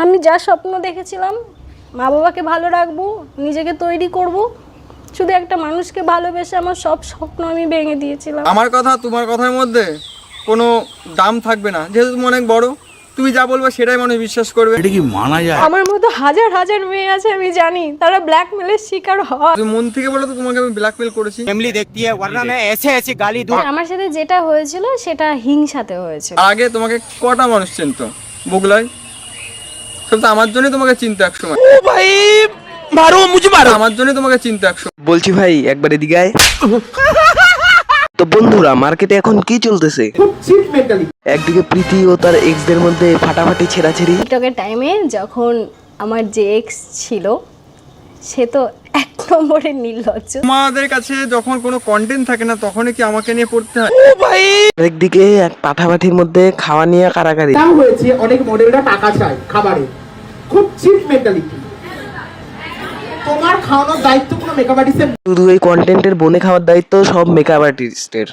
আমি যা স্বপ্ন দেখেছিলাম, মা বাবাকে ভালো রাখবো, নিজেকে তৈরি করব, শুধু একটা মানুষকে ভালোবেসে আমার সব স্বপ্ন আমি ভেঙে দিয়েছিলাম। আমার কথা তোমার কথার মধ্যে কোনো দাম থাকবে না, যেহেতু তুমি অনেক বড়, তুমি যা বলবে সেটাই মানুষ বিশ্বাস করবে। এটা কি মানা যায়? আমার মতো হাজার হাজার মেয়ে আছে, আমি জানি তারা ব্ল্যাকমেলের শিকার হয়। তুমি মন থেকে বলো তো তোমাকে আমি ব্ল্যাকমেল করেছি? फैमिली देखती है वरना मैं ऐसे ऐसे गाली दूं। আমার সাথে যেটা হয়েছিল সেটা হিংসাতে হয়েছিল। আগে তোমাকে কটা মানুষ চিনতো বুগলায়? সব তো আমার জন্যই তোমাকে চিনতো একসময়। ओ भाई मारो मुझे मारो। আমার জন্যই তোমাকে চিনতো একসময়। বলছি ভাই একবার এদিকে আয়। তো বন্ধুরা, মার্কেটে এখন কি চলতেছে? একদিকে প্রীতি ও তার এক্সদের মধ্যে ফাটাফাটি ছেঁড়াছেড়ি। টিকটকের টাইমে যখন আমার যে এক্স ছিল সে তো এক নম্বরের নির্লজ্জ। তোমাদের কাছে যখন কোনো কন্টেন্ট থাকে না তখনই কি আমাকে নিয়ে পড়তে হয়? একদিকে এক পাঠাপাঠির মধ্যে খাওয়া নিয়ে কারাকারি। তাও হয়েছে অনেক মডেলরা টাকা চায় খাবারে, খুব চিপ মেন্টালিটি। তোমার খাওয়ানোর দায়িত্ব কোনো মেকআপ আর্টিস্টের। শুধু এই কন্টেন্টের বনে খাওয়ার দায়িত্ব সব মেকআপ আর্টিস্টের।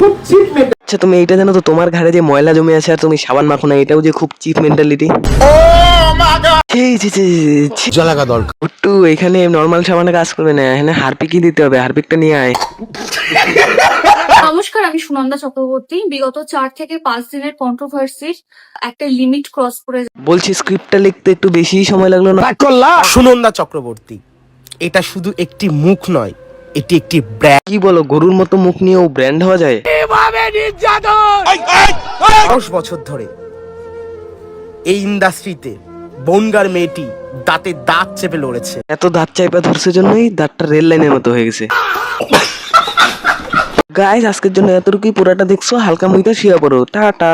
খুব চিপ মেন্টালিটি। আচ্ছা তুমি এইটা জানো তো, তোমার ঘাড়ে যে ময়লা জমে আছে আর তুমি সাবান মাখো না, এটাও যে খুব চিপ মেন্টালিটি। জ্বালাকা দরকার। একটু এখানে নর্মাল সাবানে কাজ করবে না, এখানে হারপিকই দিতে হবে, হারপিকটা নিয়ে আয়। নমস্কার, আমি সুনন্দা চক্রবর্তী। বিগত 4 থেকে 5 দিনের কন্ট্রোভার্সির একটা লিমিট ক্রস করে বলছি স্ক্রিপ্টটা লিখতে একটু বেশি সময় লাগলো না? সুনন্দা চক্রবর্তী, এটা শুধু একটি মুখ নয়, এটি একটি ব্র্যান্ড। কি বলো, গরুর মতো মুখ নিয়েও ব্র্যান্ড হওয়া যায়? 10 বছর ধরে এই ইন্ডাস্ট্রিতে বনগার মেয়েটি দাঁতে দাঁত চেপে লড়েছে। এত দাঁত চাইপা ধরছে জন্যই দাঁতটা রেল লাইনের মতো হয়ে গেছে। গাইস আজকের জন্য এতটুকুই, পুরাটা দেখছো, হালকা মুইটা শুয়ে পড়ো, টাটা।